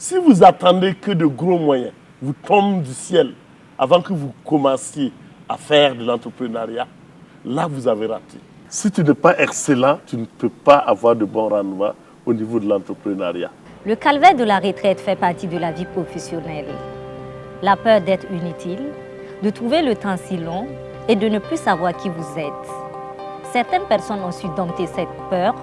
Si vous attendez que de gros moyens vous tombent du ciel avant que vous commenciez à faire de l'entrepreneuriat, là vous avez raté. Si tu n'es pas excellent, tu ne peux pas avoir de bons rendements au niveau de l'entrepreneuriat. Le calvaire de la retraite fait partie de la vie professionnelle. La peur d'être inutile, de trouver le temps si long et de ne plus savoir qui vous êtes. Certaines personnes ont su dompter cette peur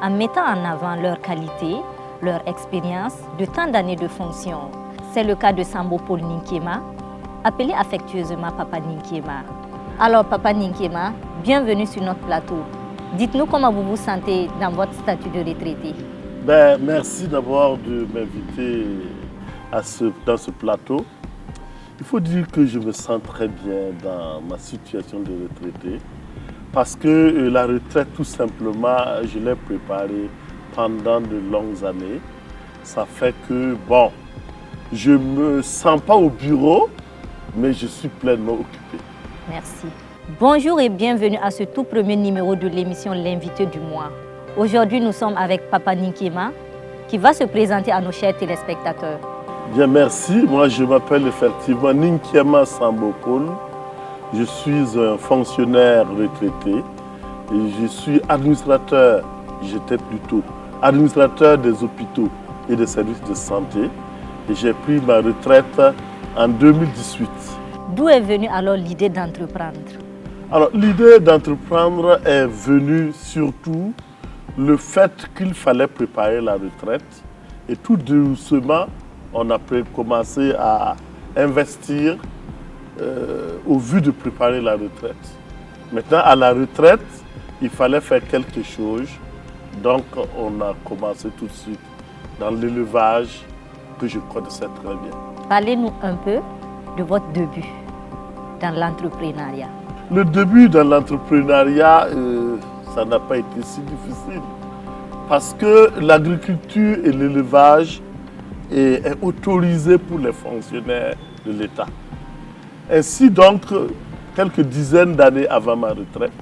en mettant en avant leur qualité, leur expérience de tant d'années de fonction. C'est le cas de Sambo Paul Ninkiema, appelé affectueusement Papa Ninkiema. Alors Papa Ninkiema, bienvenue sur notre plateau. Dites-nous comment vous vous sentez dans votre statut de retraité. Merci d'abord de m'inviter dans ce plateau. Il faut dire que je me sens très bien dans ma situation de retraité parce que la retraite, tout simplement, je l'ai préparée pendant de longues années. Ça fait que, je ne me sens pas au bureau, mais je suis pleinement occupé. Merci. Bonjour et bienvenue à ce tout premier numéro de l'émission L'invité du mois. Aujourd'hui, nous sommes avec Papa Ninkiema qui va se présenter à nos chers téléspectateurs. Bien, merci. Moi, je m'appelle effectivement Ninkiema Sambo Paul. Je suis un fonctionnaire retraité et je suis administrateur des hôpitaux et des services de santé. Et j'ai pris ma retraite en 2018. D'où est venue alors l'idée d'entreprendre? Alors, l'idée d'entreprendre est venue surtout le fait qu'il fallait préparer la retraite. Et tout doucement, on a commencé à investir au vu de préparer la retraite. Maintenant, à la retraite, il fallait faire quelque chose. Donc, on a commencé tout de suite dans l'élevage que je connaissais très bien. Parlez-nous un peu de votre début dans l'entrepreneuriat. Le début dans l'entrepreneuriat, ça n'a pas été si difficile parce que l'agriculture et l'élevage est autorisé pour les fonctionnaires de l'État. Ainsi donc, quelques dizaines d'années avant ma retraite,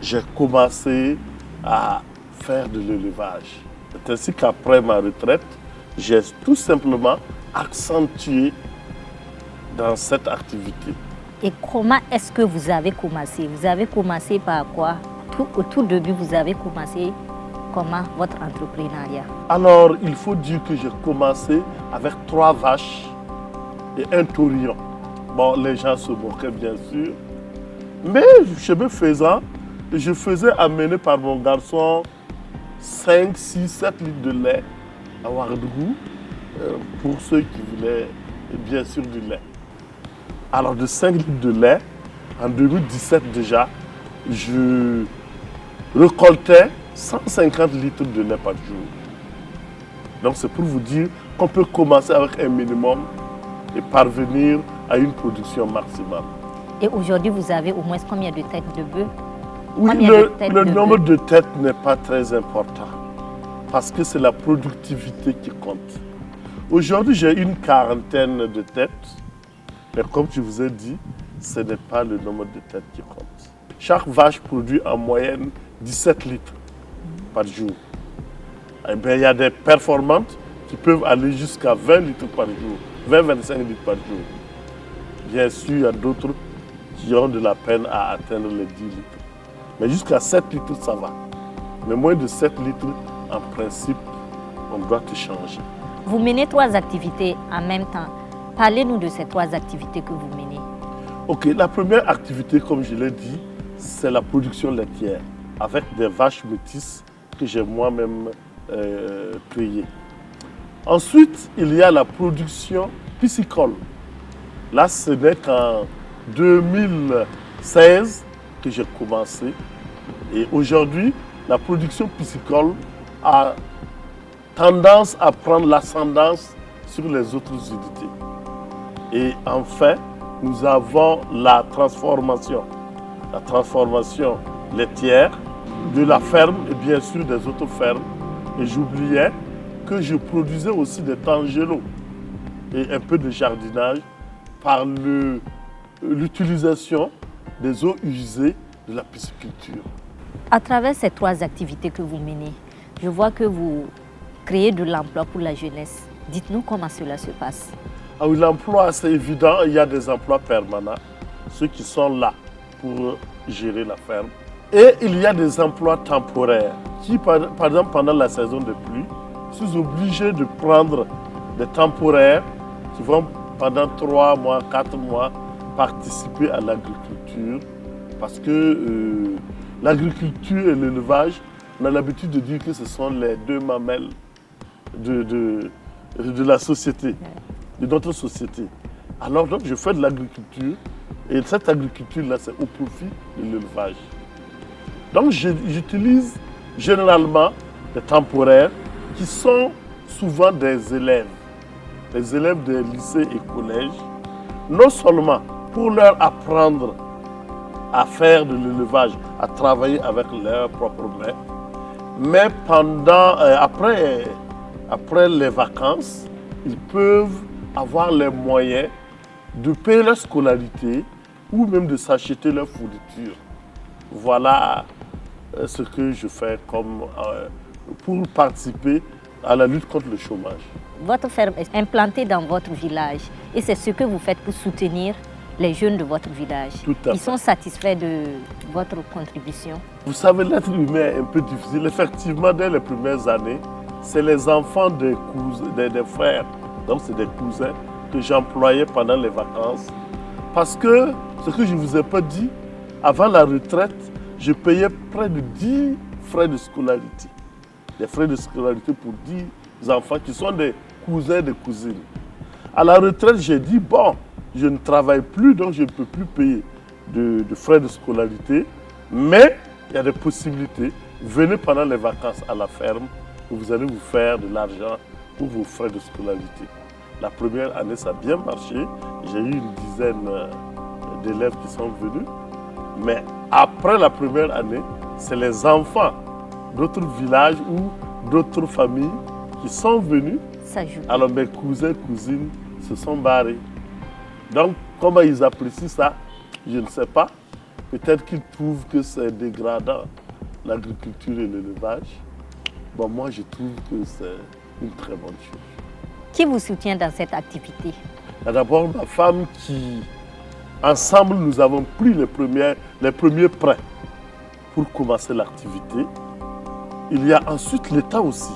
j'ai commencé à faire de l'élevage. C'est ainsi qu'après ma retraite, j'ai tout simplement accentué dans cette activité. Et comment est-ce que vous avez commencé? Vous avez commencé par quoi? Au tout début, vous avez commencé comment votre entrepreneuriat? Alors, il faut dire que j'ai commencé avec 3 vaches et un taurillon. Les gens se moquaient bien sûr. Mais chemin faisant, je faisais amener par mon garçon 5, 6, 7 litres de lait à Ouagadougou pour ceux qui voulaient bien sûr du lait. Alors de 5 litres de lait, en 2017 déjà, je récoltais 150 litres de lait par jour. Donc c'est pour vous dire qu'on peut commencer avec un minimum et parvenir à une production maximale. Et aujourd'hui, vous avez au moins combien de têtes de bœuf? Oui, le nombre de têtes n'est pas très important parce que c'est la productivité qui compte. Aujourd'hui, j'ai une quarantaine de têtes, mais comme je vous ai dit, ce n'est pas le nombre de têtes qui compte. Chaque vache produit en moyenne 17 litres par jour. Eh bien, il y a des performantes qui peuvent aller jusqu'à 20 litres par jour, 20-25 litres par jour. Bien sûr, il y a d'autres qui ont de la peine à atteindre les 10 litres. Mais jusqu'à 7 litres, ça va. Mais moins de 7 litres, en principe, on doit te changer. Vous menez 3 activités en même temps. Parlez-nous de ces 3 activités que vous menez. Ok, la première activité, comme je l'ai dit, c'est la production laitière avec des vaches métisses que j'ai moi-même créées. Ensuite, il y a la production piscicole. Là, ce n'est qu'en 2016 que j'ai commencé. Et aujourd'hui, la production piscicole a tendance à prendre l'ascendance sur les autres unités. Et enfin, nous avons la transformation laitière de la ferme et bien sûr des autres fermes. Et j'oubliais que je produisais aussi des tangélos et un peu de jardinage par l'utilisation des eaux usées de la pisciculture. À travers ces 3 activités que vous menez, je vois que vous créez de l'emploi pour la jeunesse. Dites-nous comment cela se passe. Ah oui, l'emploi, c'est évident, il y a des emplois permanents, ceux qui sont là pour gérer la ferme. Et il y a des emplois temporaires qui, par exemple, pendant la saison de pluie, je suis obligé de prendre des temporaires qui vont pendant 3 mois, 4 mois participer à l'agriculture parce que l'agriculture et l'élevage, on a l'habitude de dire que ce sont les deux mamelles de la société, de notre société. Alors donc je fais de l'agriculture et cette agriculture-là c'est au profit de l'élevage. Donc j'utilise généralement des temporaires qui sont souvent des élèves des lycées et collèges, non seulement pour leur apprendre à faire de l'élevage, à travailler avec leurs propres mains, mais après les vacances, ils peuvent avoir les moyens de payer leur scolarité ou même de s'acheter leur fourniture. Voilà ce que je fais pour participer à la lutte contre le chômage. Votre ferme est implantée dans votre village et c'est ce que vous faites pour soutenir les jeunes de votre village. Tout à fait. Ils sont satisfaits de votre contribution. Vous savez, l'être humain est un peu difficile. Effectivement, dès les premières années, c'est les enfants des frères, donc c'est des cousins que j'employais pendant les vacances. Parce que, ce que je ne vous ai pas dit, avant la retraite, je payais près de 10 frais de scolarité. Des frais de scolarité pour 10 enfants qui sont des cousins et des cousines. À la retraite, j'ai dit, bon, je ne travaille plus, donc je ne peux plus payer de frais de scolarité, mais il y a des possibilités. Venez pendant les vacances à la ferme, où vous allez vous faire de l'argent pour vos frais de scolarité. La première année, ça a bien marché. J'ai eu une dizaine d'élèves qui sont venus. Mais après la première année, c'est les enfants d'autres villages ou d'autres familles qui sont venus. Alors mes cousins, cousines se sont barrés. Donc, comment ils apprécient ça, je ne sais pas. Peut-être qu'ils trouvent que c'est dégradant, l'agriculture et l'élevage. Bon, moi, je trouve que c'est une très bonne chose. Qui vous soutient dans cette activité? Il y a d'abord ma femme qui, ensemble, nous avons pris les premiers prêts pour commencer l'activité. Il y a ensuite l'État aussi.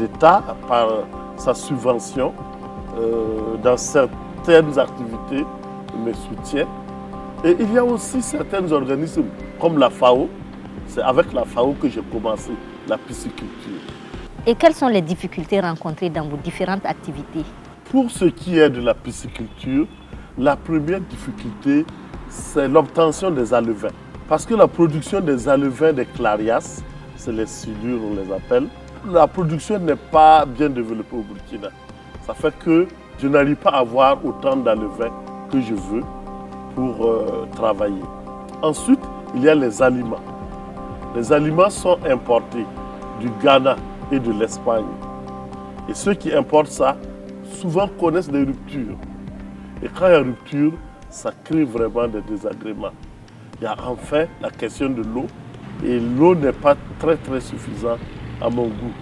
L'État, par sa subvention, dans certaines activités, me soutient. Et il y a aussi certains organismes comme la FAO. C'est avec la FAO que j'ai commencé la pisciculture. Et quelles sont les difficultés rencontrées dans vos différentes activités? Pour ce qui est de la pisciculture, la première difficulté, c'est l'obtention des alevins. Parce que la production des alevins des clarias, c'est les silures, on les appelle, la production n'est pas bien développée au Burkina. Ça fait que je n'arrive pas à avoir autant d'alevins que je veux pour travailler. Ensuite, il y a les aliments. Les aliments sont importés du Ghana et de l'Espagne. Et ceux qui importent ça, souvent connaissent des ruptures. Et quand il y a rupture, ça crée vraiment des désagréments. Il y a enfin la question de l'eau. Et l'eau n'est pas très suffisante à mon goût.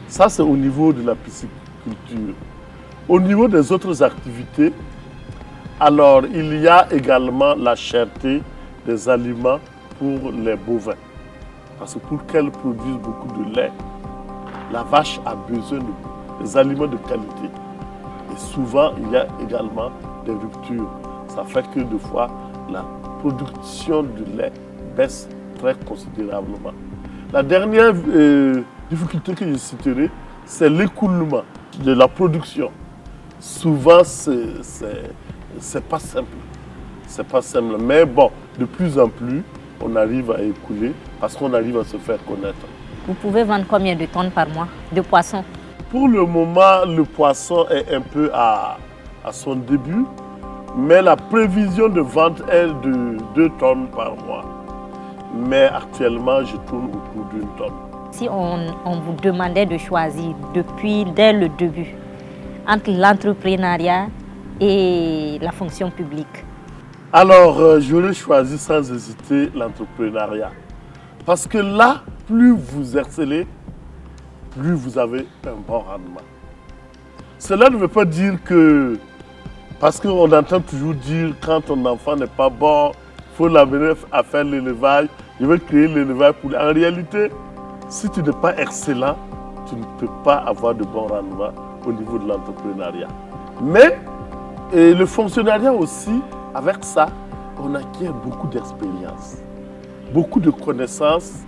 Ça, c'est au niveau de la pisciculture. Au niveau des autres activités, alors il y a également la cherté des aliments pour les bovins. Parce que pour qu'elles produisent beaucoup de lait, la vache a besoin des aliments de qualité. Et souvent, il y a également des ruptures. Ça fait que des fois, la production de lait baisse très considérablement. La dernière difficulté que je citerai, c'est l'écoulement de la production. Souvent, c'est pas simple. C'est pas simple. Mais bon, de plus en plus, on arrive à écouler parce qu'on arrive à se faire connaître. Vous pouvez vendre combien de tonnes par mois de poissons? Pour le moment, le poisson est un peu à son début, mais la prévision de vente est de 2 tonnes par mois. Mais actuellement, je tourne autour d'1 tonne. Si on vous demandait de choisir dès le début entre l'entrepreneuriat et la fonction publique? Alors, j'aurais choisi sans hésiter l'entrepreneuriat. Parce que là, plus vous excellez, plus vous avez un bon rendement. Cela ne veut pas dire que, parce qu'on entend toujours dire quand ton enfant n'est pas bon, il faut l'amener à faire l'élevage, je veux créer l'élevage pour lui. En réalité, si tu n'es pas excellent, tu ne peux pas avoir de bons rendements au niveau de l'entrepreneuriat. Mais le fonctionnariat aussi, avec ça, on acquiert beaucoup d'expérience, beaucoup de connaissances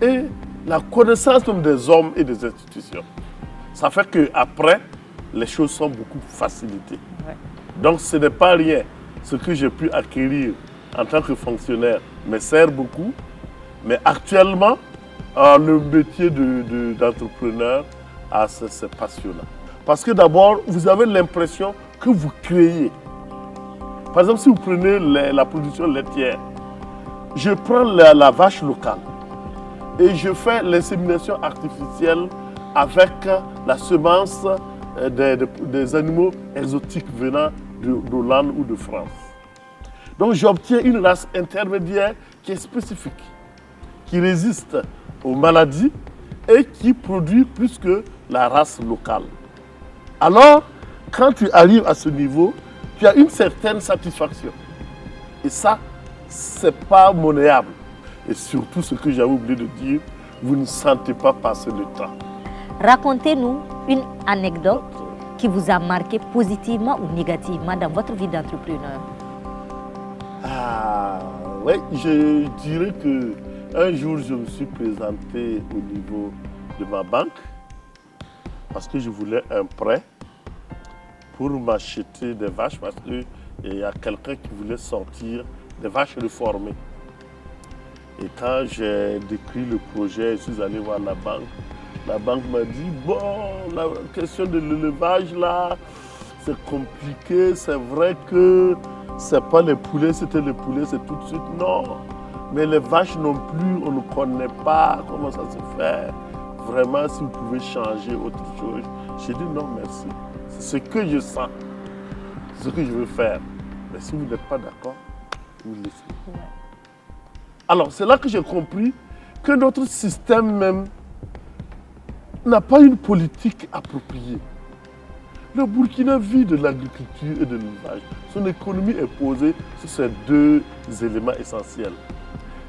et la connaissance même des hommes et des institutions. Ça fait qu'après, les choses sont beaucoup facilitées. Ouais. Donc ce n'est pas rien. Ce que j'ai pu acquérir en tant que fonctionnaire me sert beaucoup. Mais actuellement, le métier d'entrepreneur, c'est passionnant. Parce que d'abord, vous avez l'impression que vous créez. Par exemple, si vous prenez la production laitière, je prends la vache locale et je fais l'insémination artificielle avec la semence des animaux exotiques venant d'Hollande ou de France. Donc j'obtiens une race intermédiaire qui est spécifique, qui résiste aux maladies et qui produit plus que la race locale. Alors, quand tu arrives à ce niveau, tu as une certaine satisfaction. Et ça, ce n'est pas monnayable. Et surtout, ce que j'avais oublié de dire, vous ne sentez pas passer le temps. Racontez-nous une anecdote qui vous a marqué positivement ou négativement dans votre vie d'entrepreneur. Ah, oui, je dirais qu'un jour, je me suis présenté au niveau de ma banque parce que je voulais un prêt pour m'acheter des vaches parce qu'il y a quelqu'un qui voulait sortir des vaches reformées. Et quand j'ai décrit le projet, je suis allé voir la banque m'a dit, bon, la question de l'élevage là, c'est compliqué, c'est vrai que c'est pas les poulets, c'était les poulets, c'est tout de suite, non. Mais les vaches non plus, on ne connaît pas comment ça se fait. Vraiment, si vous pouvez changer autre chose. J'ai dit non, merci. C'est ce que je sens, c'est ce que je veux faire. Mais si vous n'êtes pas d'accord, vous le laissez. Ouais. Alors, c'est là que j'ai compris que notre système même n'a pas une politique appropriée. Le Burkina vit de l'agriculture et de l'élevage. Son économie est posée sur ces deux éléments essentiels.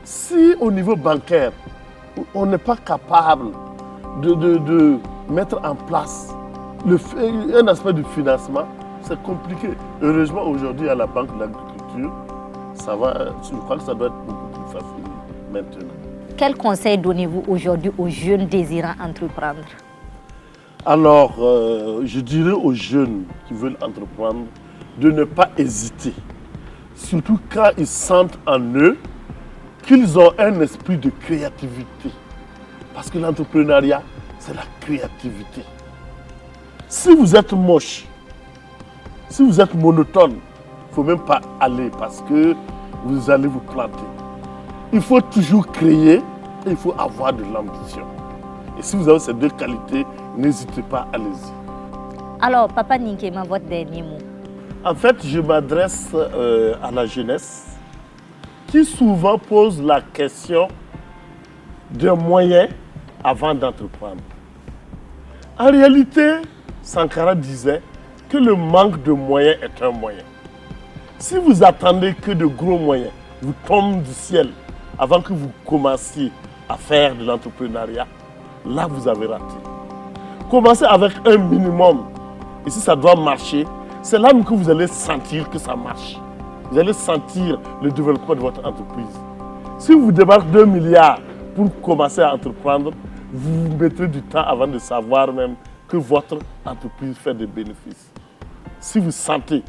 Si au niveau bancaire, on n'est pas capable de mettre en place un aspect du financement, c'est compliqué. Heureusement, aujourd'hui, à la Banque de l'Agriculture, ça va, je crois que ça doit être beaucoup plus facile maintenant. Quel conseil donnez-vous aujourd'hui aux jeunes désirant entreprendre? Alors, je dirais aux jeunes qui veulent entreprendre de ne pas hésiter. Surtout quand ils sentent en eux qu'ils ont un esprit de créativité. Parce que l'entrepreneuriat, c'est la créativité. Si vous êtes moche, si vous êtes monotone, il ne faut même pas aller parce que vous allez vous planter. Il faut toujours créer et il faut avoir de l'ambition. Et si vous avez ces deux qualités, n'hésitez pas, allez-y. Alors, Papa Ninkema, votre dernier mot? En fait, je m'adresse à la jeunesse qui souvent pose la question des moyens avant d'entreprendre. En réalité, Sankara disait que le manque de moyens est un moyen. Si vous attendez que de gros moyens vous tombent du ciel avant que vous commenciez à faire de l'entrepreneuriat, là vous avez raté. Commencez avec un minimum. Et si ça doit marcher, c'est là que vous allez sentir que ça marche. Vous allez sentir le développement de votre entreprise. Si vous débarquez 2 milliards pour commencer à entreprendre, vous mettrez du temps avant de savoir même que votre entreprise fait des bénéfices. Si vous sentez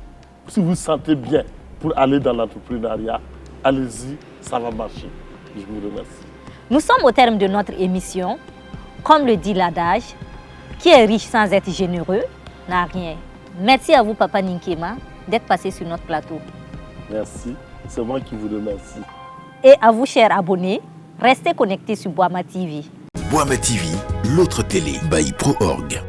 bien pour aller dans l'entrepreneuriat, allez-y, ça va marcher. Je vous remercie. Nous sommes au terme de notre émission. Comme le dit l'adage, qui est riche sans être généreux n'a rien. Merci à vous, Papa Ninkema, d'être passé sur notre plateau. Merci, c'est moi qui vous remercie. Et à vous, chers abonnés, restez connectés sur Boama TV. Boama TV, l'autre télé by ProOrg.